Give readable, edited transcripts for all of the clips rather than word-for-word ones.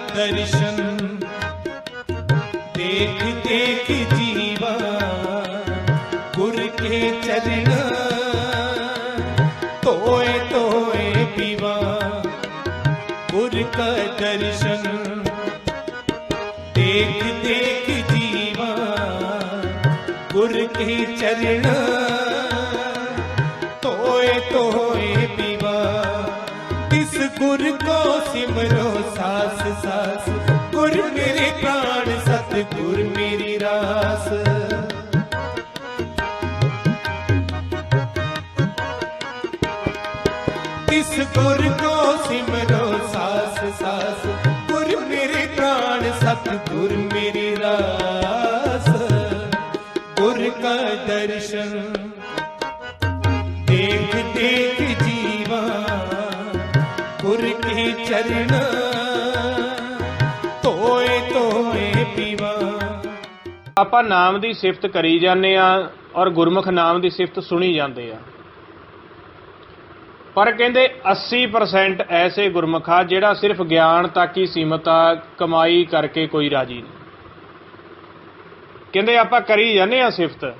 दर्शन देख देख जीवा गुर के चरण तोए तोए पीवा। गुर का दर्शन देख देख जीवा गुर के चरण तोए तोए पीवा। इस गुर को सिमरो सास सास गुर मेरे प्राण सतगुर मेरी रास। इस गुर को सिमरो सास सास गुर मेरे प्राण सतगुर मेरी रास। गुर का दर्शन देख देख जीवा गुर के चरण ਤੋਏ ਤੋਏ ਪੀਵਾ। ਆਪਾਂ ਨਾਮ ਦੀ ਸਿਫਤ ਕਰੀ ਜਾਂਦੇ ਆ ਔਰ ਗੁਰਮੁਖ ਨਾਮ ਦੀ ਸਿਫਤ ਸੁਣੀ ਜਾਂਦੇ ਆ, ਪਰ ਕਹਿੰਦੇ 80% ਐਸੇ ਗੁਰਮੁਖ ਆ ਜਿਹੜਾ ਸਿਰਫ ਗਿਆਨ ਤੱਕ ਹੀ ਸੀਮਤ ਆ, ਕਮਾਈ ਕਰਕੇ ਕੋਈ ਰਾਜੀ ਨਹੀਂ। ਕਹਿੰਦੇ ਆਪਾਂ ਕਰੀ ਜਾਂਦੇ ਆ ਸਿਫਤ,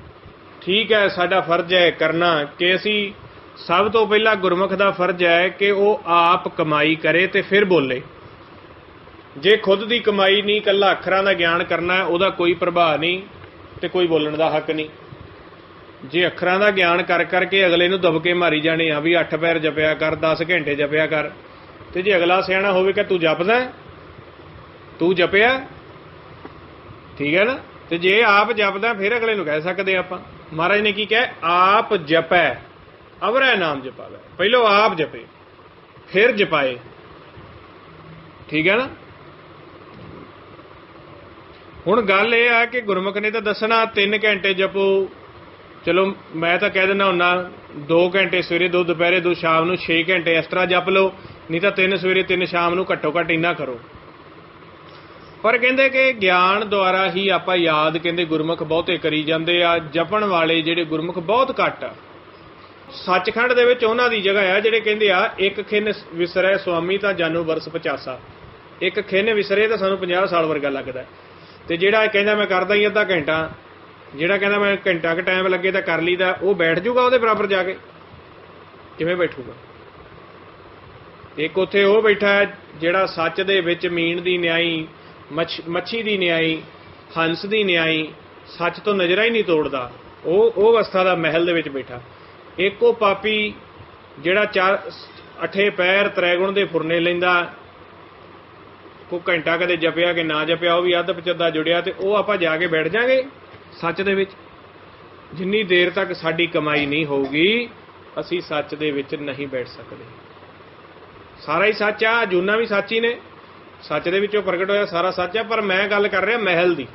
ਠੀਕ ਹੈ, ਸਾਡਾ ਫਰਜ਼ ਹੈ ਕਰਨਾ ਕਿ ਅਸੀਂ ਸਭ ਤੋਂ ਪਹਿਲਾਂ ਗੁਰਮੁਖ ਦਾ ਫਰਜ਼ ਹੈ ਕਿ ਉਹ ਆਪ ਕਮਾਈ ਕਰੇ ਤੇ ਫਿਰ ਬੋਲੇ। ਜੇ ਖੁਦ ਦੀ ਕਮਾਈ ਨਹੀਂ, ਇਕੱਲਾ ਅੱਖਰਾਂ ਦਾ ਗਿਆਨ ਕਰਨਾ ਹੈ, ਉਹਦਾ ਕੋਈ ਪ੍ਰਭਾਵ ਨਹੀਂ ਤੇ ਕੋਈ ਬੋਲਣ ਦਾ ਹੱਕ ਨਹੀਂ। ਜੇ ਅੱਖਰਾਂ ਦਾ ਗਿਆਨ ਕਰ ਕਰਕੇ ਅਗਲੇ ਨੂੰ ਦਬਕੇ ਮਾਰੀ ਜਾਣੇ ਆ ਵੀ 8 ਪੈਰ ਜਪਿਆ ਕਰ, 10 ਘੰਟੇ ਜਪਿਆ ਕਰ, ਤੇ ਜੇ ਅਗਲਾ ਸਿਆਣਾ ਹੋਵੇ ਕਿ ਤੂੰ ਜਪਦਾ, ਤੂੰ ਜਪਿਆ, ਠੀਕ ਹੈ ਨਾ, ਤੇ ਜੇ ਆਪ ਜਪਦਾ ਫਿਰ ਅਗਲੇ ਨੂੰ ਕਹਿ ਸਕਦੇ ਆਪਾਂ। ਮਹਾਰਾਜ ਨੇ ਕੀ ਕਿਹਾ? ਆਪ ਜਪੈ ਅਵਰੈ ਨਾਮ ਜਪਾਵੇ। ਪਹਿਲੋਂ ਆਪ ਜਪੇ ਫਿਰ ਜਪਾਏ, ਠੀਕ ਹੈ ਨਾ। ਹੁਣ ਗੱਲ ਇਹ ਆ ਕਿ ਗੁਰਮੁਖ ਨੇ ਤਾਂ ਦੱਸਣਾ 3 ਘੰਟੇ ਜਪੋ, ਚਲੋ ਮੈਂ ਤਾਂ ਕਹਿ ਦਿੰਦਾ ਹੁੰਨਾ 2 ਘੰਟੇ ਸਵੇਰੇ, 2 ਦੁਪਹਿਰੇ, 2 ਸ਼ਾਮ ਨੂੰ, 6 ਘੰਟੇ ਇਸ ਤਰ੍ਹਾਂ ਜਪ ਲਓ, ਨਹੀਂ ਤਾਂ 3 ਸਵੇਰੇ 3 ਸ਼ਾਮ ਨੂੰ, ਘੱਟੋ ਘੱਟ ਇੰਨਾ ਕਰੋ। ਪਰ ਕਹਿੰਦੇ ਕਿ ਗਿਆਨ ਦੁਆਰਾ ਹੀ ਆਪਾਂ ਯਾਦ, ਕਹਿੰਦੇ ਗੁਰਮੁਖ ਬਹੁਤੇ ਕਰੀ ਜਾਂਦੇ ਆ, ਜਪਣ ਵਾਲੇ ਜਿਹੜੇ ਗੁਰਮੁਖ ਬਹੁਤ ਘੱਟ ਆ। ਸੱਚਖੰਡ ਦੇ ਵਿੱਚ ਉਹਨਾਂ ਦੀ ਜਗ੍ਹਾ ਆ ਜਿਹੜੇ ਕਹਿੰਦੇ ਆ ਇੱਕ ਖਿੰਨ ਵਿਸਰੈ ਸੁਆਮੀ ਤਾਂ ਜਾਨੂ ਵਰਸ 85। ਇੱਕ ਖਿੰਨ ਵਿਸਰੇ ਤਾਂ ਸਾਨੂੰ 50 ਸਾਲ ਵਰਗਾ ਲੱਗਦਾ, ਤੇ ਜਿਹੜਾ ਕਹਿੰਦਾ ਮੈਂ ਕਰਦਾ ਹੀ ਅੱਧਾ ਘੰਟਾ, ਜਿਹੜਾ ਕਹਿੰਦਾ ਮੈਂ ਘੰਟਾ ਕੁ ਟਾਈਮ ਲੱਗੇ ਤਾਂ ਕਰ ਲਈਦਾ, ਉਹ ਬੈਠ ਜੂਗਾ ਉਹਦੇ ਬਰਾਬਰ ਜਾ ਕੇ? ਕਿਵੇਂ ਬੈਠੂਗਾ? ਇੱਕ ਉੱਥੇ ਉਹ ਬੈਠਾ ਜਿਹੜਾ ਸੱਚ ਦੇ ਵਿੱਚ ਮੀਨ ਦੀ ਨਿਆਈ, ਮੱਛੀ ਦੀ ਨਿਆਈ, ਹੰਸ ਦੀ ਨਿਆਈ, ਸੱਚ ਤੋਂ ਨਜ਼ਰਾਂ ਹੀ ਨਹੀਂ ਤੋੜਦਾ, ਉਹ ਅਵਸਥਾ ਦਾ ਮਹਿਲ ਦੇ ਵਿੱਚ ਬੈਠਾ। ਇੱਕ ਉਹ ਪਾਪੀ ਜਿਹੜਾ 8 ਪੈਰ ਤ੍ਰੈਗੁਣ ਦੇ ਫੁਰਨੇ ਲੈਂਦਾ, ਕੋਈ ਘੰਟਾ ਕਦੇ ਜਪਿਆ ਕਿ ਨਾ ਜਪਿਆ, ਉਹ ਵੀ ਅੱਧ ਪਚੱਦਾ ਜੁੜਿਆ, ਤੇ ਉਹ ਆਪਾਂ ਜਾ ਕੇ ਬੈਠ ਜਾਾਂਗੇ ਸੱਚ ਦੇ ਵਿੱਚ? ਜਿੰਨੀ ਦੇਰ ਤੱਕ ਸਾਡੀ ਕਮਾਈ ਨਹੀਂ ਹੋਊਗੀ ਅਸੀਂ ਸੱਚ ਦੇ ਵਿੱਚ ਨਹੀਂ ਬੈਠ ਸਕਦੇ। ਸਾਰਾ ਹੀ ਸੱਚ ਆ, ਜੂਨਾ ਵੀ ਸੱਚ ਹੀ ਨੇ, ਸੱਚ ਦੇ ਵਿੱਚੋਂ ਪ੍ਰਗਟ ਹੋਇਆ ਸਾਰਾ ਸੱਚ ਆ। ਪਰ ਮੈਂ ਗੱਲ ਕਰ ਰਿਹਾ ਮਹਿਲ ਦੀ।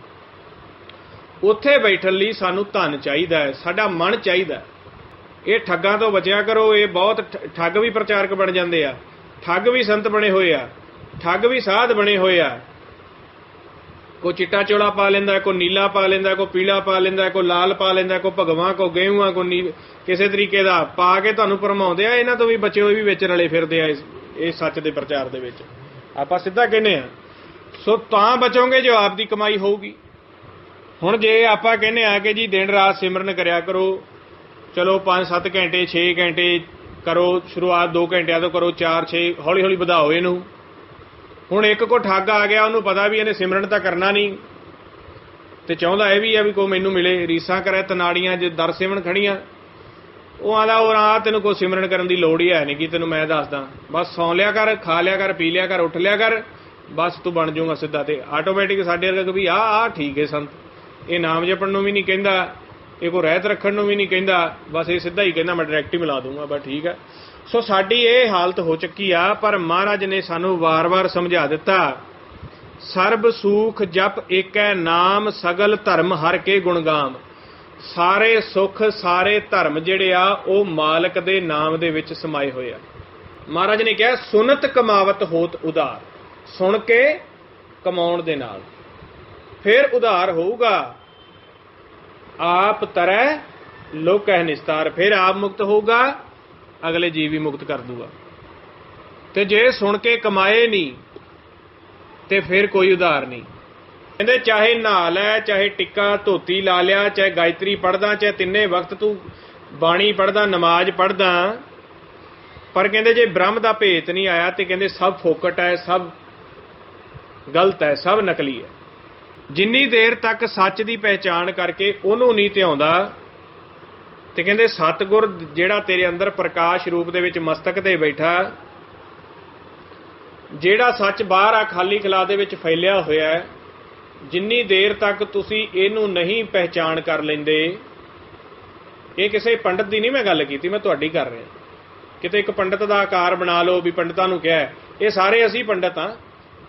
ਉੱਥੇ ਬੈਠਣ ਲਈ ਸਾਨੂੰ ਧਨ ਚਾਹੀਦਾ ਹੈ, ਸਾਡਾ ਮਨ ਚਾਹੀਦਾ। ਇਹ ਠੱਗਾਂ ਤੋਂ ਬਚਿਆ ਕਰੋ। ਇਹ ਬਹੁਤ ਠੱਗ ਵੀ ਪ੍ਰਚਾਰਕ ਬਣ ਜਾਂਦੇ ਆ, ਠੱਗ ਵੀ ਸੰਤ ਬਣੇ ਹੋਏ ਆ, ਠੱਗ ਵੀ ਸਾਧ ਬਣੇ ਹੋਏ ਆ। ਕੋਈ ਚਿੱਟਾ ਚੋਲਾ ਪਾ ਲੈਂਦਾ, ਕੋਈ ਨੀਲਾ ਪਾ ਲੈਂਦਾ, ਕੋਈ ਪੀਲਾ ਪਾ ਲੈਂਦਾ, ਕੋਈ ਲਾਲ ਪਾ ਲੈਂਦਾ, ਕੋਈ ਭਗਵਾਂ, ਕੋਈ ਗੇਹੂਆਂ, ਕੋਈ ਕਿਸੇ ਤਰੀਕੇ ਦਾ ਪਾ ਕੇ ਤੁਹਾਨੂੰ ਭਰਮਾਉਂਦੇ ਆ। ਇਹਨਾਂ ਤੋਂ ਵੀ ਬਚੇ ਹੋਏ ਵੀ ਵਿੱਚ ਰਲੇ ਫਿਰਦੇ ਆ ਇਹ ਸੱਚ ਦੇ ਪ੍ਰਚਾਰ ਦੇ ਵਿੱਚ। ਆਪਾਂ ਸਿੱਧਾ ਕਹਿੰਦੇ ਆ ਸੋ ਤਾਂ ਬਚੋਗੇ ਜੋ ਆਪ ਦੀ ਕਮਾਈ ਹੋਊਗੀ। ਹੁਣ ਜੇ ਆਪਾਂ ਕਹਿੰਦੇ ਆ ਕਿ ਜੀ ਦਿਨ ਰਾਤ ਸਿਮਰਨ ਕਰਿਆ ਕਰੋ, ਚਲੋ 5-7 ਘੰਟੇ 6 ਘੰਟੇ ਕਰੋ, ਸ਼ੁਰੂਆਤ 2 ਘੰਟਿਆਂ ਤੋਂ ਕਰੋ, 4-6 ਹੌਲੀ ਹੌਲੀ ਵਧਾਓ ਇਹਨੂੰ। ਹੁਣ ਇੱਕ ਕੋ ਠੱਗ ਆ ਗਿਆ, ਉਹਨੂੰ ਪਤਾ ਵੀ ਇਹਨੇ ਸਿਮਰਨ ਤਾਂ ਕਰਨਾ ਨਹੀਂ, ਤੇ ਚਾਹੁੰਦਾ ਇਹ ਵੀ ਆ ਵੀ ਕੋਈ ਮੈਨੂੰ ਮਿਲੇ, ਰੀਸਾਂ ਕਰੇ ਤਨਾੜੀਆਂ ਜੇ ਦਰ ਸਿਮਰਨ ਖੜੀਆਂ। ਉਹ ਆਂਦਾ ਉਹ ਆ ਤੈਨੂੰ ਕੋਈ ਸਿਮਰਨ ਕਰਨ ਦੀ ਲੋੜ ਹੀ ਹੈ ਨਹੀਂ, ਕਿ ਤੈਨੂੰ ਮੈਂ ਦੱਸਦਾ, ਬਸ ਸੌਂ ਲਿਆ ਕਰ, ਖਾ ਲਿਆ ਕਰ, ਪੀ ਲਿਆ ਕਰ, ਉੱਠ ਲਿਆ ਕਰ, ਬਸ ਤੂੰ ਬਣ ਜਾਊਗਾ ਸਿੱਧਾ। ਤੇ ਆਟੋਮੈਟਿਕ ਸਾਡੇ ਵਰਗਾ ਵੀ ਆਹ ਠੀਕ ਹੈ ਸੰਤ, ਇਹ ਨਾਮ ਜਪਣ ਨੂੰ ਵੀ ਨਹੀਂ ਕਹਿੰਦਾ, ਇਹ ਕੋਈ ਰਹਿਤ ਰੱਖਣ ਨੂੰ ਵੀ ਨਹੀਂ ਕਹਿੰਦਾ, ਬਸ ਇਹ ਸਿੱਧਾ ਹੀ ਕਹਿੰਦਾ ਮੈਂ ਡਾਇਰੈਕਟ ਹੀ ਮਿਲਾ ਦੂੰਗਾ, ਬਸ ਠੀਕ ਹੈ। ਸੋ ਸਾਡੀ ਇਹ ਹਾਲਤ ਹੋ ਚੁੱਕੀ ਆ। ਪਰ ਮਹਾਰਾਜ ਨੇ ਸਾਨੂੰ ਵਾਰ-ਵਾਰ ਸਮਝਾ ਦਿੱਤਾ, ਸਰਬ ਸੂਖ ਜਪ ਏਕੈ ਨਾਮ, ਸਗਲ ਧਰਮ ਹਰ ਕੇ ਗੁਣਗਾਮ। ਸਾਰੇ ਸੁੱਖ ਸਾਰੇ ਧਰਮ ਜਿਹੜੇ ਆ ਉਹ ਮਾਲਕ ਦੇ ਨਾਮ ਦੇ ਵਿੱਚ ਸਮਾਏ ਹੋਏ ਆ। ਮਹਾਰਾਜ ਨੇ ਕਿਹਾ ਸੁਨਤ ਕਮਾਵਤ ਹੋਤ ਉਧਾਰ, ਸੁਣ ਕੇ ਕਮਾਉਣ ਦੇ ਨਾਲ ਫਿਰ ਉਧਾਰ ਹੋਊਗਾ। ਆਪ ਤਰੈ ਲੋਕਹਿ ਨਿਸਤਾਰ, ਫਿਰ ਆਪ ਮੁਕਤ ਹੋਊਗਾ ਅਗਲੇ ਜੀਵ ਵੀ ਮੁਕਤ ਕਰ ਦੂਗਾ। ਤੇ ਜੇ ਸੁਣ ਕੇ ਕਮਾਏ ਨਹੀਂ ਤੇ ਫਿਰ ਕੋਈ ਉਧਾਰ ਨਹੀਂ। ਕਹਿੰਦੇ ਚਾਹੇ ਨਹਾ ਲੈ, ਚਾਹੇ ਟਿੱਕਾ ਧੋਤੀ ਲਾ ਲਿਆ, ਚਾਹੇ ਗਾਇਤਰੀ ਪੜ੍ਹਦਾ, ਚਾਹੇ ਤਿੰਨੇ ਵਕਤ ਤੂੰ ਬਾਣੀ ਪੜ੍ਹਦਾ, ਨਮਾਜ਼ ਪੜ੍ਹਦਾ, ਪਰ ਕਹਿੰਦੇ ਜੇ ਬ੍ਰਹਮ ਦਾ ਭੇਤ ਨਹੀਂ ਆਇਆ ਤੇ ਕਹਿੰਦੇ ਸਭ ਫੋਕਟ ਹੈ, ਸਭ ਗਲਤ ਹੈ, ਸਭ ਨਕਲੀ ਹੈ। ਜਿੰਨੀ ਦੇਰ ਤੱਕ ਸੱਚ ਦੀ ਪਹਿਚਾਣ ਕਰਕੇ ਉਹਨੂੰ ਨਹੀਂ ਧਿਆਉਂਦਾ ਤੇ ਕਹਿੰਦੇ ਸਤਿਗੁਰ ਜਿਹੜਾ ਤੇਰੇ ਅੰਦਰ ਪ੍ਰਕਾਸ਼ ਰੂਪ ਦੇ ਵਿੱਚ ਮਸਤਕ ਤੇ ਬੈਠਾ, ਜਿਹੜਾ ਸੱਚ ਬਾਹਰ ਆ ਖਾਲੀ ਖਲਾ ਦੇ ਵਿੱਚ ਫੈਲਿਆ ਹੋਇਆ ਹੈ, ਜਿੰਨੀ ਦੇਰ ਤੱਕ ਤੁਸੀਂ ਇਹਨੂੰ ਨਹੀਂ ਪਹਿਚਾਣ ਕਰ ਲੈਂਦੇ, ਇਹ ਕਿਸੇ ਪੰਡਤ ਦੀ ਨਹੀਂ ਮੈਂ ਗੱਲ ਕੀਤੀ, ਮੈਂ ਤੁਹਾਡੀ ਕਰ ਰਿਹਾ। ਕਿਤੇ ਇੱਕ ਪੰਡਤ ਦਾ ਆਕਾਰ ਬਣਾ ਲਓ ਵੀ ਪੰਡਤਾਂ ਨੂੰ ਕਿਹਾ, ਇਹ ਸਾਰੇ ਅਸੀਂ ਪੰਡਤ ਹਾਂ,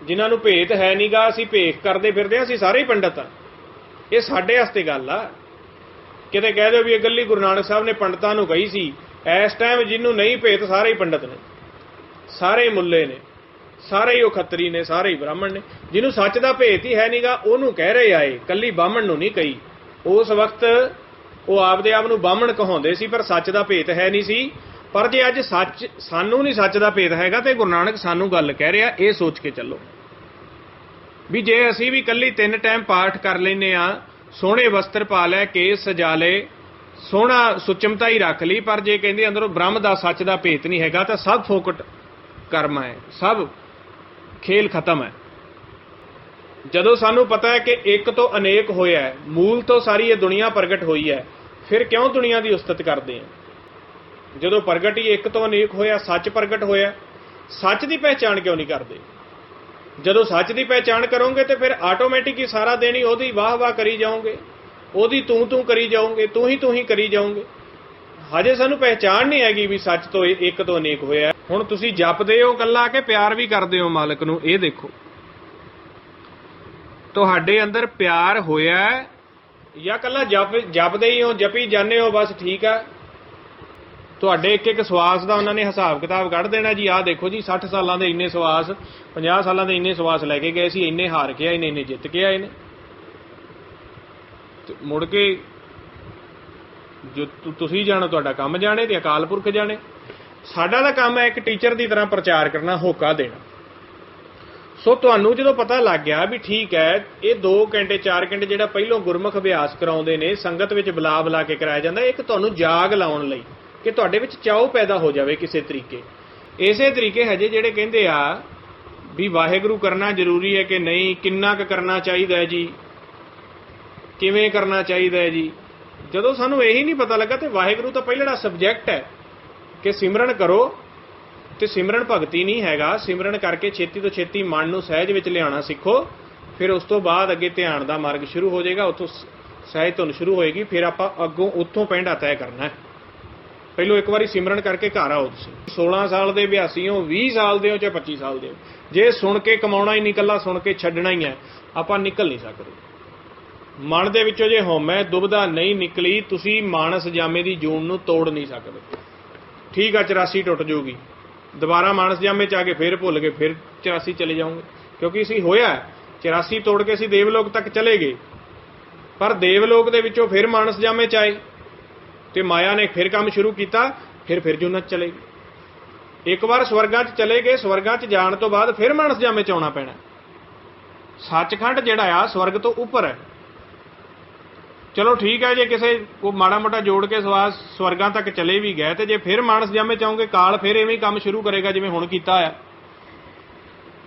ਜਿਨ੍ਹਾਂ ਨੂੰ ਭੇਤ ਹੈ ਨਹੀਂਗਾ, ਅਸੀਂ ਭੇਖ ਕਰਦੇ ਫਿਰਦੇ ਹਾਂ, ਅਸੀਂ ਸਾਰੇ ਹੀ ਪੰਡਤ ਹਾਂ। ਇਹ ਸਾਡੇ ਵਾਸਤੇ ਗੱਲ ਆ। ਕਿਤੇ ਕਹਿ ਦਿਓ ਵੀ ਇਹ ਗੱਲੀ ਗੁਰੂ ਨਾਨਕ ਸਾਹਿਬ ਨੇ ਪੰਡਤਾਂ ਨੂੰ ਕਹੀ ਸੀ, ਇਸ ਟਾਈਮ ਜਿਹਨੂੰ ਨਹੀਂ ਭੇਤ ਸਾਰੇ ਹੀ ਪੰਡਤ ਨੇ, ਸਾਰੇ ਹੀ ਮੁੱਲੇ ਨੇ, ਸਾਰੇ ਹੀ ਉਹ ਖੱਤਰੀ ਨੇ, ਸਾਰੇ ਹੀ ਬ੍ਰਾਹਮਣ ਨੇ। ਜਿਹਨੂੰ ਸੱਚ ਦਾ ਭੇਤ ਹੀ ਹੈ ਨਹੀਂਗਾ ਉਹਨੂੰ ਕਹਿ ਰਹੇ ਆਏ, ਕੱਲੀ ਬਾਹਮਣ ਨੂੰ ਨਹੀਂ ਕਹੀ। ਉਸ ਵਕਤ ਉਹ ਆਪਦੇ ਆਪ ਨੂੰ ਬਾਹਮਣ ਕਹਾਉਂਦੇ ਸੀ, ਪਰ ਸੱਚ ਦਾ ਭੇਤ ਹੈ ਨਹੀਂ ਸੀ। ਪਰ ਜੇ ਅੱਜ ਸੱਚ ਸਾਨੂੰ ਨਹੀਂ ਸੱਚ ਦਾ ਭੇਤ ਹੈਗਾ ਤੇ ਗੁਰੂ ਨਾਨਕ ਸਾਨੂੰ ਗੱਲ ਕਹਿ ਰਿਹਾ, ਇਹ ਸੋਚ ਕੇ ਚੱਲੋ ਵੀ ਜੇ ਅਸੀਂ ਵੀ ਕੱਲੀ 3 ਟਾਈਮ ਪਾਠ ਕਰ ਲੈਨੇ ਆ, ਸੋਹਣੇ ਵਸਤਰ ਪਾ ਲੈ, ਕੇਸ ਸਜਾ ਲਏ, ਸੋਹਣਾ ਸੁਚਮਤਾ ਹੀ ਰੱਖ ਲਈ, ਪਰ ਜੇ ਕਹਿੰਦੇ ਅੰਦਰੋਂ ਬ੍ਰਹਮ ਦਾ ਸੱਚ ਦਾ ਭੇਤ ਨਹੀਂ ਹੈਗਾ ਤਾਂ ਸਭ ਫੋਕਟ ਕਰਮ ਹੈ, ਸਭ ਖੇਲ ਖਤਮ ਹੈ। ਜਦੋਂ ਸਾਨੂੰ ਪਤਾ ਹੈ ਕਿ ਇੱਕ ਤੋਂ ਅਨੇਕ ਹੋਇਆ ਹੈ, ਮੂਲ ਤੋਂ ਸਾਰੀ ਇਹ ਦੁਨੀਆ ਪ੍ਰਗਟ ਹੋਈ ਹੈ, ਫਿਰ ਕਿਉਂ ਦੁਨੀਆ ਦੀ ਉਸਤਤ ਕਰਦੇ ਹਾਂ? ਜਦੋਂ ਪ੍ਰਗਟ ਹੀ ਇੱਕ ਤੋਂ ਅਨੇਕ ਹੋਇਆ, ਸੱਚ ਪ੍ਰਗਟ ਹੋਇਆ, ਸੱਚ ਦੀ ਪਹਿਚਾਣ ਕਿਉਂ ਨਹੀਂ ਕਰਦੇ? ਜਦੋਂ ਸੱਚ ਦੀ ਪਹਿਚਾਣ ਕਰੋਗੇ ਤੇ ਫਿਰ ਆਟੋਮੈਟਿਕ ਹੀ ਸਾਰਾ ਦਿਨ ਹੀ ਉਹਦੀ ਵਾਹ ਵਾਹ ਕਰੀ ਜਾਓਗੇ, ਉਹਦੀ ਤੂੰ ਕਰੀ ਜਾਓਗੇ, ਤੂੰ ਹੀ ਕਰੀ ਜਾਓਗੇ। ਹਜੇ ਸਾਨੂੰ ਪਹਿਚਾਣ ਨਹੀਂ ਹੈਗੀ ਵੀ ਸੱਚ ਤੋਂ ਇੱਕ ਤੋਂ ਅਨੇਕ ਹੋਇਆ। ਹੁਣ ਤੁਸੀਂ ਜਪਦੇ ਹੋ ਕੱਲਾ ਕਿ ਪਿਆਰ ਵੀ ਕਰਦੇ ਹੋ ਮਾਲਕ ਨੂੰ, ਇਹ ਦੇਖੋ। ਤੁਹਾਡੇ ਅੰਦਰ ਪਿਆਰ ਹੋਇਆ ਜਾਂ ਕੱਲਾ ਜਪਦੇ ਹੀ ਹੋ, ਜਪੀ ਜਾਂਦੇ ਹੋ, ਬਸ ਠੀਕ ਆ। ਤੁਹਾਡੇ ਇੱਕ ਸਵਾਸ ਦਾ ਉਹਨਾਂ ਨੇ ਹਿਸਾਬ ਕਿਤਾਬ ਕੱਢ ਦੇਣਾ ਜੀ, ਆਹ ਦੇਖੋ ਜੀ 60 ਸਾਲਾਂ ਦੇ ਇੰਨੇ ਸਵਾਸ, 50 ਸਾਲਾਂ ਦੇ ਇੰਨੇ ਸਵਾਸ ਲੈ ਕੇ ਗਏ ਸੀ, ਇੰਨੇ ਹਾਰ ਕੇ ਆਏ, ਇੰਨੇ ਜਿੱਤ ਕੇ ਆਏ ਨੇ। ਮੁੜ ਕੇ ਜੋ ਤੁਸੀਂ ਜਾਣੋ, ਤੁਹਾਡਾ ਕੰਮ ਜਾਣੇ ਤੇ ਅਕਾਲ ਪੁਰਖ ਜਾਣੇ। ਸਾਡਾ ਤਾਂ ਕੰਮ ਹੈ ਇੱਕ ਟੀਚਰ ਦੀ ਤਰ੍ਹਾਂ ਪ੍ਰਚਾਰ ਕਰਨਾ, ਹੋਕਾ ਦੇਣਾ। ਸੋ ਤੁਹਾਨੂੰ ਜਦੋਂ ਪਤਾ ਲੱਗ ਗਿਆ ਵੀ ਠੀਕ ਹੈ, ਇਹ 2 ਘੰਟੇ 4 ਘੰਟੇ ਜਿਹੜਾ ਪਹਿਲੋਂ ਗੁਰਮੁਖ ਅਭਿਆਸ ਕਰਾਉਂਦੇ ਨੇ, ਸੰਗਤ ਵਿੱਚ ਬੁਲਾ ਕੇ ਕਰਾਇਆ ਜਾਂਦਾ, ਇੱਕ ਤੁਹਾਨੂੰ ਜਾਗ ਲਾਉਣ ਲਈ ਕਿ ਤੁਹਾਡੇ ਵਿੱਚ ਚਾਉ ਪੈਦਾ ਹੋ ਜਾਵੇ ਕਿਸੇ ਤਰੀਕੇ। ਇਸੇ ਤਰੀਕੇ ਹਜੇ ਜਿਹੜੇ ਕਹਿੰਦੇ ਆ ਵੀ ਵਾਹਿਗੁਰੂ ਕਰਨਾ ਜ਼ਰੂਰੀ ਹੈ ਕਿ ਨਹੀਂ, ਕਿੰਨਾ ਕੁ ਕਰਨਾ ਚਾਹੀਦਾ ਹੈ ਜੀ, ਕਿਵੇਂ ਕਰਨਾ ਚਾਹੀਦਾ ਹੈ ਜੀ, ਜਦੋਂ ਸਾਨੂੰ ਇਹੀ ਨਹੀਂ ਪਤਾ ਲੱਗਾ ਤੇ ਵਾਹਿਗੁਰੂ ਤਾਂ ਪਹਿਲਾਂ ਸਬਜੈਕਟ ਹੈ ਕਿ ਸਿਮਰਨ ਕਰੋ, ਤੇ ਸਿਮਰਨ ਭਗਤੀ ਨਹੀਂ ਹੈਗਾ। ਸਿਮਰਨ ਕਰਕੇ ਛੇਤੀ ਤੋਂ ਛੇਤੀ ਮਨ ਨੂੰ ਸਹਿਜ ਵਿੱਚ ਲਿਆਉਣਾ ਸਿੱਖੋ, ਫਿਰ ਉਸ ਤੋਂ ਬਾਅਦ ਅੱਗੇ ਧਿਆਨ ਦਾ ਮਾਰਗ ਸ਼ੁਰੂ ਹੋ ਜਾਏਗਾ, ਉੱਥੋਂ ਸਹਿਜ ਧੁਨ ਸ਼ੁਰੂ ਹੋਏਗੀ, ਫਿਰ ਆਪਾਂ ਅੱਗੋਂ ਉੱਥੋਂ ਪੈਂਡਾ ਤੈਅ ਕਰਨਾ ਹੈ। ਪਹਿਲੋਂ ਇੱਕ ਵਾਰੀ ਸਿਮਰਨ ਕਰਕੇ ਘਰ ਆਓ। ਤੁਸੀਂ 16 ਸਾਲ ਦੇ ਅਭਿਆਸੀ ਹੋ, 20 ਸਾਲ ਦੇ ਹੋ, ਚਾਹੇ 25 ਸਾਲ ਦੇ ਹੋ, ਜੇ ਸੁਣ ਕੇ ਕਮਾਉਣਾ ਹੀ ਨਹੀਂ, ਇਕੱਲਾ ਸੁਣ ਕੇ ਛੱਡਣਾ ਹੀ ਹੈ, ਆਪਾਂ ਨਿਕਲ ਨਹੀਂ ਸਕਦੇ। ਮਨ ਦੇ ਵਿੱਚੋਂ ਜੇ ਹਉਮੈ ਦੁਬਦਾ ਨਹੀਂ ਨਿਕਲੀ, ਤੁਸੀਂ ਮਾਨਸ ਜਾਮੇ ਦੀ ਜੂਨ ਨੂੰ ਤੋੜ ਨਹੀਂ ਸਕਦੇ। ਠੀਕ ਆ, 84 ਟੁੱਟ ਜਾਊਗੀ, ਦੁਬਾਰਾ ਮਾਨਸ ਜਾਮੇ ਚ ਆ ਕੇ ਫਿਰ ਭੁੱਲ ਗਏ, ਫਿਰ 84 ਚਲੇ ਜਾਓਗੇ, ਕਿਉਂਕਿ ਅਸੀਂ ਹੋਇਆ 84 ਤੋੜ ਕੇ ਅਸੀਂ ਦੇਵਲੋਕ ਤੱਕ ਚਲੇ ਗਏ, ਪਰ ਦੇਵਲੋਕ ਦੇ ਵਿੱਚੋਂ ਫਿਰ ਮਾਨਸ ਜਾਮੇ ਚ ਆਏ ਤੇ ਮਾਇਆ ਨੇ ਫਿਰ ਕੰਮ ਸ਼ੁਰੂ ਕੀਤਾ, ਫਿਰ ਜੁਨਤ ਚਲੇ ਗਏ। ਇੱਕ ਵਾਰ ਸਵਰਗਾਂ 'ਚ ਚਲੇ ਗਏ, ਸਵਰਗਾਂ 'ਚ ਜਾਣ ਤੋਂ ਬਾਅਦ ਫਿਰ ਮਾਨਸ ਜਾਮੇ 'ਚ ਆਉਣਾ ਪੈਣਾ। ਸੱਚਖੰਡ ਜਿਹੜਾ ਆ ਸਵਰਗ ਤੋਂ ਉੱਪਰ ਹੈ। ਚਲੋ ਠੀਕ ਹੈ, ਜੇ ਕਿਸੇ ਕੋ ਮਾੜਾ ਮੋਟਾ ਜੋੜ ਕੇ ਸਵਰਗਾਂ ਤੱਕ ਚਲੇ ਵੀ ਗਏ ਤੇ ਜੇ ਫਿਰ ਮਾਨਸ ਜਾਮੇ ਚ ਆਉਂਗੇ, ਕਾਲ ਫਿਰ ਐਵੇਂ ਕੰਮ ਸ਼ੁਰੂ ਕਰੇਗਾ ਜਿਵੇਂ ਹੁਣ ਕੀਤਾ ਆ।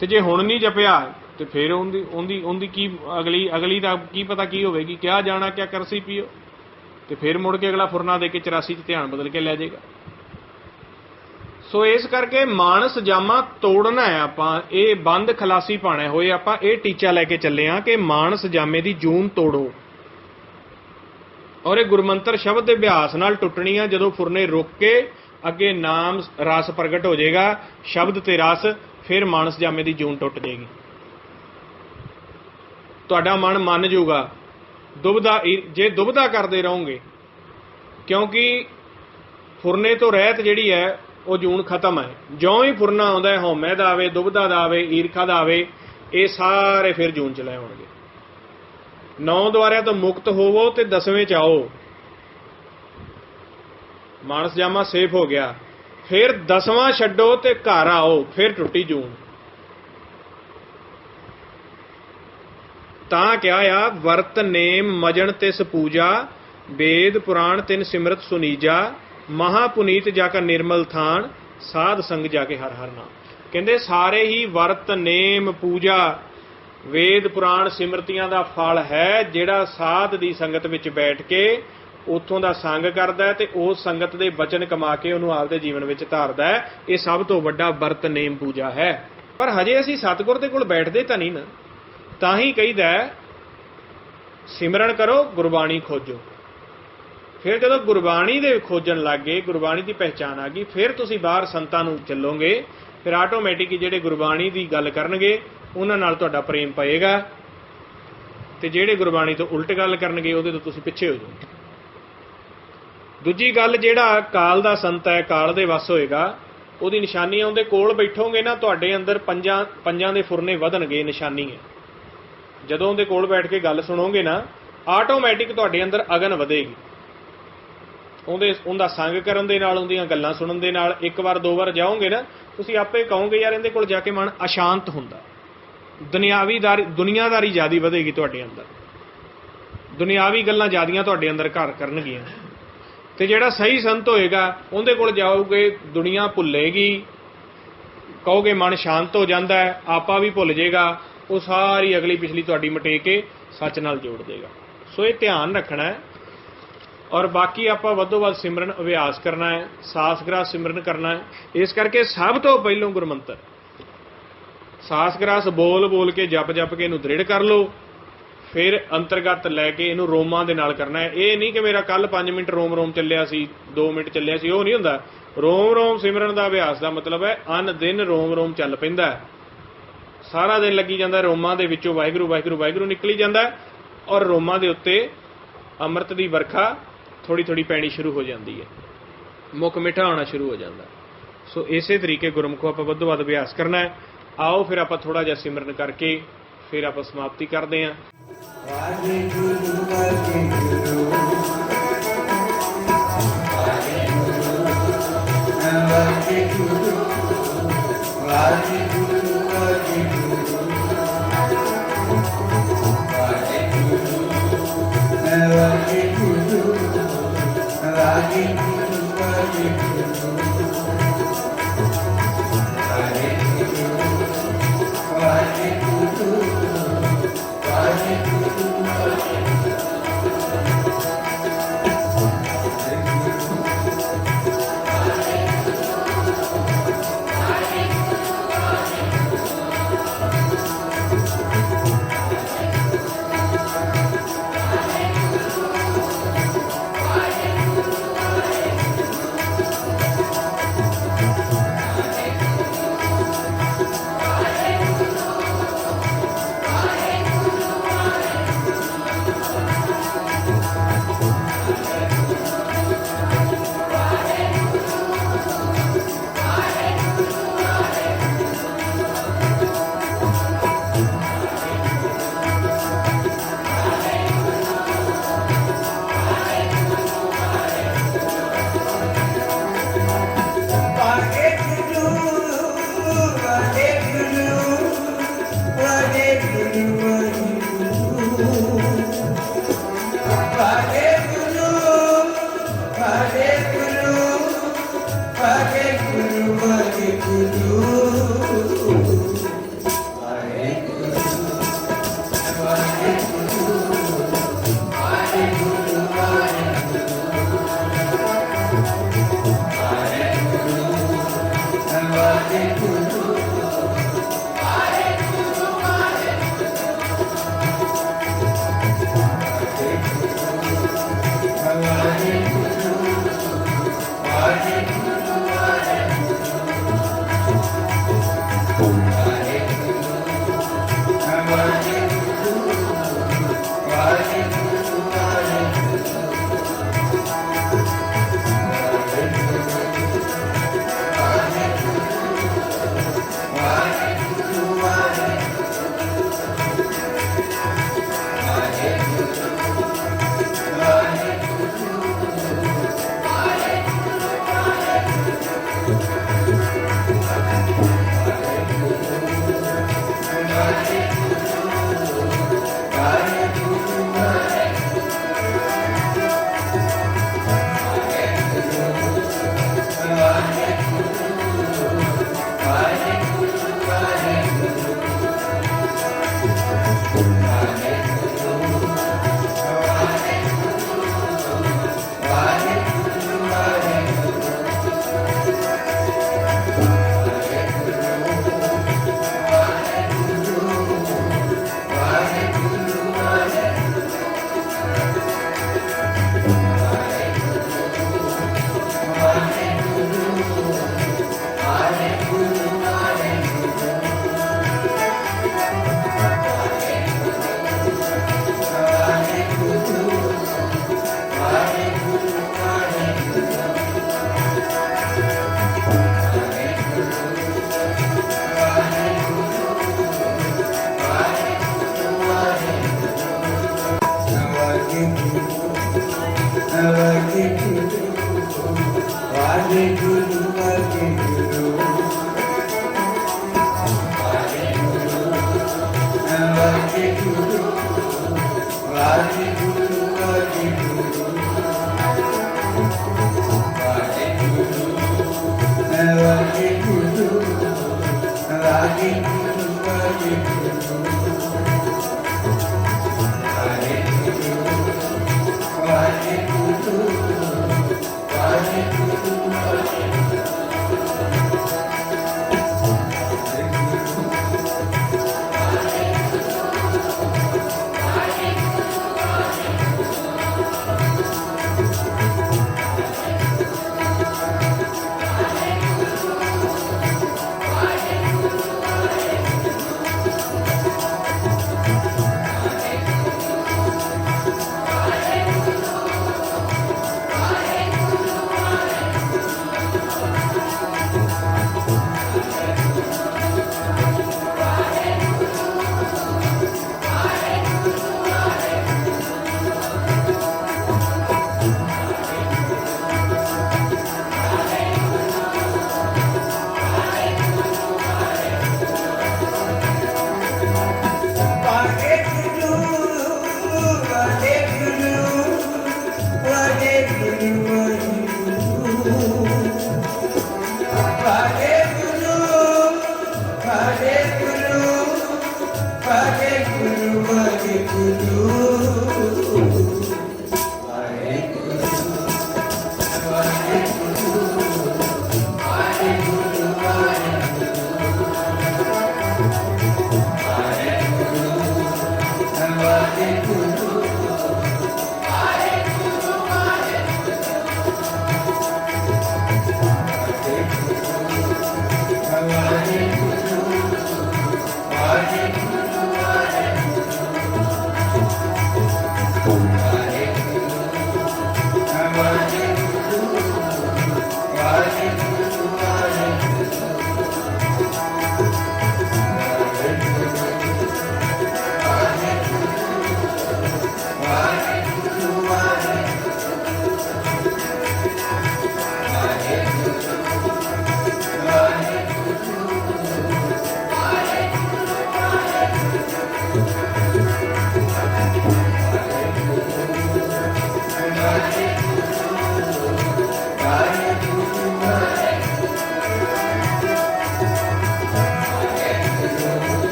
ਤੇ ਜੇ ਹੁਣ ਨਹੀਂ ਜਪਿਆ ਤੇ ਫਿਰ ਉਹਦੀ ਕੀ ਅਗਲੀ ਦਾ ਕੀ ਪਤਾ ਕੀ ਹੋਵੇਗੀ, ਕਿਆ ਜਾਣਾ ਕਿਆ ਕਰਸੀ ਪੀਓ, ਤੇ ਫਿਰ ਮੁੜ ਕੇ ਅਗਲਾ ਫੁਰਨਾ ਦੇ ਕੇ 84 ਚ ਧਿਆਨ ਬਦਲ ਕੇ ਲੈ ਜਾਏਗਾ। ਸੋ ਇਸ ਕਰਕੇ ਮਾਨਸ ਜਾਮਾ ਤੋੜਨਾ ਹੈ ਆਪਾਂ, ਇਹ ਬੰਦ ਖਲਾਸੀ ਪਾਣੇ ਹੋਏ ਆਪਾਂ ਇਹ ਟੀਚਾ ਲੈ ਕੇ ਚੱਲੇ ਆ ਕਿ ਮਾਨਸ ਜਾਮੇ ਦੀ ਜੂਨ ਤੋੜੋ। ਔਰ ਇਹ ਗੁਰਮੰਤਰ ਸ਼ਬਦ ਦੇ ਅਭਿਆਸ ਨਾਲ ਟੁੱਟਣੀ ਆ। ਜਦੋਂ ਫੁਰਨੇ ਰੁਕ ਕੇ ਅੱਗੇ ਨਾਮ ਰਸ ਪ੍ਰਗਟ ਹੋ ਜਾਏਗਾ, ਸ਼ਬਦ ਤੇ ਰਸ, ਫਿਰ ਮਾਨਸ ਜਾਮੇ ਦੀ ਜੂਨ ਟੁੱਟ ਜਾਏਗੀ। ਤੁਹਾਡਾ ਮਨ ਮੰਨ ਜਾਊਗਾ। ਜੇ ਦੁਬਦਾ ਕਰਦੇ ਰਹੋਗੇ, ਕਿਉਂਕਿ ਫੁਰਨੇ ਤੋਂ ਰਹਿਤ ਜਿਹੜੀ ਹੈ ਉਹ ਜੂਨ ਖਤਮ ਹੈ। ਜਿਉਂ ਹੀ ਫੁਰਨਾ ਆਉਂਦਾ ਹੈ, ਹਉਮੈ ਦਾ ਆਵੇ, ਦੁਬਦਾ ਦਾ ਆਵੇ, ਈਰਖਾ ਦਾ ਆਵੇ, ਇਹ ਸਾਰੇ ਫਿਰ ਜੂਨ ਚ ਲੈ ਆਉਣਗੇ। 9 ਦੁਆਰਿਆਂ ਤੋਂ ਮੁਕਤ ਹੋਵੋ ਤੇ 10ਵੇਂ ਚ ਆਓ। ਮਾਨਸ ਜਾਮਾ ਸੇਫ ਹੋ ਗਿਆ, ਫਿਰ 10ਵਾਂ ਛੱਡੋ ਤੇ ਘਰ ਆਓ, ਫਿਰ ਟੁੱਟੀ ਜੂਨ। ਤਾਂ ਕਿਹਾ ਆ ਵਰਤ ਨੇਮ ਮਜਣ ਤਿਸ ਪੂਜਾ, ਵੇਦ ਪੁਰਾਣ ਤਿਨ ਸਿਮਰਤ ਸੁਨੀਜਾ, ਮਹਾ ਪੁਨੀਤ ਜਾ ਕਾ ਨਿਰਮਲ ਥਾਨ, ਸਾਧ ਸੰਗ ਜਾ ਕੇ ਹਰ ਹਰ ਨਾਮ। ਕਹਿੰਦੇ ਸਾਰੇ ਹੀ ਵਰਤ ਨੇਮ ਪੂਜਾ ਵੇਦ ਪੁਰਾਣ ਸਿਮਰਤੀਆਂ ਦਾ ਫਲ ਹੈ ਜਿਹੜਾ ਸਾਧ ਦੀ ਸੰਗਤ ਵਿੱਚ ਬੈਠ ਕੇ ਉੱਥੋਂ ਦਾ ਸੰਗ ਕਰਦਾ ਤੇ ਉਸ ਸੰਗਤ ਦੇ ਬਚਨ ਕਮਾ ਕੇ ਉਹਨੂੰ ਆਪਦੇ ਜੀਵਨ ਵਿੱਚ ਧਾਰਦਾ ਹੈ। ਇਹ ਸਭ ਤੋਂ ਵੱਡਾ ਵਰਤ ਨੇਮ ਪੂਜਾ ਹੈ। ਪਰ ਹਜੇ ਅਸੀਂ ਸਤਿਗੁਰ ਦੇ ਕੋਲ ਬੈਠਦੇ ਤਾਂ ਨਹੀਂ ਨਾ, ਤਾਂ ਹੀ ਕਹੀਦਾ ਸਿਮਰਨ ਕਰੋ, ਗੁਰਬਾਣੀ ਖੋਜੋ। ਫਿਰ ਜਦੋਂ ਗੁਰਬਾਣੀ ਦੇ ਖੋਜਣ ਲੱਗ ਗਏ, ਗੁਰਬਾਣੀ ਦੀ ਪਹਿਚਾਣ ਆ ਗਈ, ਫਿਰ ਤੁਸੀਂ ਬਾਹਰ ਸੰਤਾਂ ਨੂੰ ਚੱਲੋਗੇ, ਫਿਰ ਆਟੋਮੈਟਿਕ ਜਿਹੜੇ ਗੁਰਬਾਣੀ ਦੀ ਗੱਲ ਕਰਨਗੇ ਉਹਨਾਂ ਨਾਲ ਤੁਹਾਡਾ ਪ੍ਰੇਮ ਪਏਗਾ, ਤੇ ਜਿਹੜੇ ਗੁਰਬਾਣੀ ਤੋਂ ਉਲਟ ਗੱਲ ਕਰਨਗੇ ਉਹਦੇ ਤੋਂ ਤੁਸੀਂ ਪਿੱਛੇ ਹੋ ਜਾਓ। ਦੂਜੀ ਗੱਲ, ਜਿਹੜਾ ਕਾਲ ਦਾ ਸੰਤ ਹੈ, ਕਾਲ ਦੇ ਵੱਸ ਹੋਏਗਾ, ਉਹਦੀ ਨਿਸ਼ਾਨੀ ਉਹਦੇ ਕੋਲ ਬੈਠੋਗੇ ਨਾ, ਤੁਹਾਡੇ ਅੰਦਰ ਪੰਜਾਂ ਦੇ ਫੁਰਨੇ ਵਧਣਗੇ, ਨਿਸ਼ਾਨੀ ਹੈ। ਜਦੋਂ ਉਹਦੇ ਕੋਲ ਬੈਠ ਕੇ ਗੱਲ ਸੁਣੋਗੇ ਨਾ, ਆਟੋਮੈਟਿਕ ਤੁਹਾਡੇ ਅੰਦਰ ਅਗਨ ਵਧੇਗੀ। ਉਹਦਾ ਸੰਗ ਕਰਨ ਦੇ ਨਾਲ, ਉਹਦੀਆਂ ਗੱਲਾਂ ਸੁਣਨ ਦੇ ਨਾਲ, ਇੱਕ ਵਾਰ ਦੋ ਵਾਰ ਜਾਓਗੇ ਨਾ, ਤੁਸੀਂ ਆਪੇ ਕਹੋਗੇ ਯਾਰ ਇਹਦੇ ਕੋਲ ਜਾ ਕੇ ਮਨ ਅਸ਼ਾਂਤ ਹੁੰਦਾ। ਦੁਨੀਆਦਾਰੀ ਜ਼ਿਆਦਾ ਵਧੇਗੀ ਤੁਹਾਡੇ ਅੰਦਰ, ਦੁਨਿਆਵੀ ਗੱਲਾਂ ਜ਼ਿਆਦੀਆਂ ਤੁਹਾਡੇ ਅੰਦਰ ਘਰ ਕਰਨਗੀਆਂ। ਤੇ ਜਿਹੜਾ ਸਹੀ ਸੰਤ ਹੋਏਗਾ ਉਹਦੇ ਕੋਲ ਜਾਓਗੇ, ਦੁਨੀਆ ਭੁੱਲੇਗੀ, ਕਹੋਗੇ ਮਨ ਸ਼ਾਂਤ ਹੋ ਜਾਂਦਾ ਹੈ, ਆਪਾ ਵੀ ਭੁੱਲ ਜਾਏਗਾ, ਉਹ ਸਾਰੀ ਅਗਲੀ ਪਿਛਲੀ ਤੁਹਾਡੀ ਮਟੇ ਕੇ ਸੱਚ ਨਾਲ ਜੋੜ ਦੇਗਾ। ਸੋ ਇਹ ਧਿਆਨ ਰੱਖਣਾ ਹੈ। ਔਰ ਬਾਕੀ ਆਪਾਂ ਵੱਧੋ ਵੱਧ ਸਿਮਰਨ ਅਭਿਆਸ ਕਰਨਾ ਹੈ, ਸਾਸਗ੍ਰਾਸ ਸਿਮਰਨ ਕਰਨਾ ਹੈ। ਇਸ ਕਰਕੇ ਸਭ ਤੋਂ ਪਹਿਲੋਂ ਗੁਰਮੰਤਰ ਸਾਸਗ੍ਰਾਸ ਬੋਲ ਕੇ ਜਪ ਕੇ ਇਹਨੂੰ ਦ੍ਰਿੜ ਕਰ ਲਓ। ਫਿਰ ਅੰਤਰਗਤ ਲੈ ਕੇ ਇਹਨੂੰ ਰੋਮਾਂ ਦੇ ਨਾਲ ਕਰਨਾ ਹੈ। ਇਹ ਨਹੀਂ ਕਿ ਮੇਰਾ ਕੱਲ 5 ਮਿੰਟ ਰੋਮ ਚੱਲਿਆ ਸੀ, 2 ਮਿੰਟ ਚੱਲਿਆ ਸੀ, ਉਹ ਨਹੀਂ ਹੁੰਦਾ। ਰੋਮ ਸਿਮਰਨ ਦਾ ਅਭਿਆਸ ਦਾ ਮਤਲਬ ਹੈ ਅਨ ਦਿਨ ਰੋਮ ਚੱਲ ਪੈਂਦਾ, ਸਾਰਾ ਦਿਨ ਲੱਗੀ ਜਾਂਦਾ, ਰੋਮਾਂ ਦੇ ਵਿੱਚੋਂ ਵਾਹਿਗੁਰੂ ਵਾਹਿਗੁਰੂ ਵਾਹਿਗੁਰੂ ਨਿਕਲੀ ਜਾਂਦਾ, ਔਰ ਰੋਮਾਂ ਦੇ ਉੱਤੇ ਅੰਮ੍ਰਿਤ ਦੀ ਵਰਖਾ ਥੋੜੀ ਪੈਣੀ ਸ਼ੁਰੂ ਹੋ ਜਾਂਦੀ ਹੈ, ਮੁੱਖ ਮਿੱਠਾ ਹੋਣਾ ਸ਼ੁਰੂ ਹੋ ਜਾਂਦਾ। ਸੋ ਇਸੇ ਤਰੀਕੇ ਗੁਰਮੁਖੋ ਆਪਾਂ ਵੱਧੋ ਵੱਧ ਅਭਿਆਸ ਕਰਨਾ ਹੈ। ਆਓ ਫਿਰ ਆਪਾਂ ਥੋੜਾ ਜਿਹਾ ਸਿਮਰਨ ਕਰਕੇ ਫਿਰ ਆਪਾਂ ਸਮਾਪਤੀ ਕਰਦੇ ਹਾਂ। ਵਾਹਿਗੁਰੂ ਵਾਹਿਗੁਰੂ वाहेगुरु वाहेगुरु वाहेगुरु वाहेगुरु वाहेगुरु वाहेगुरु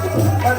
Bye.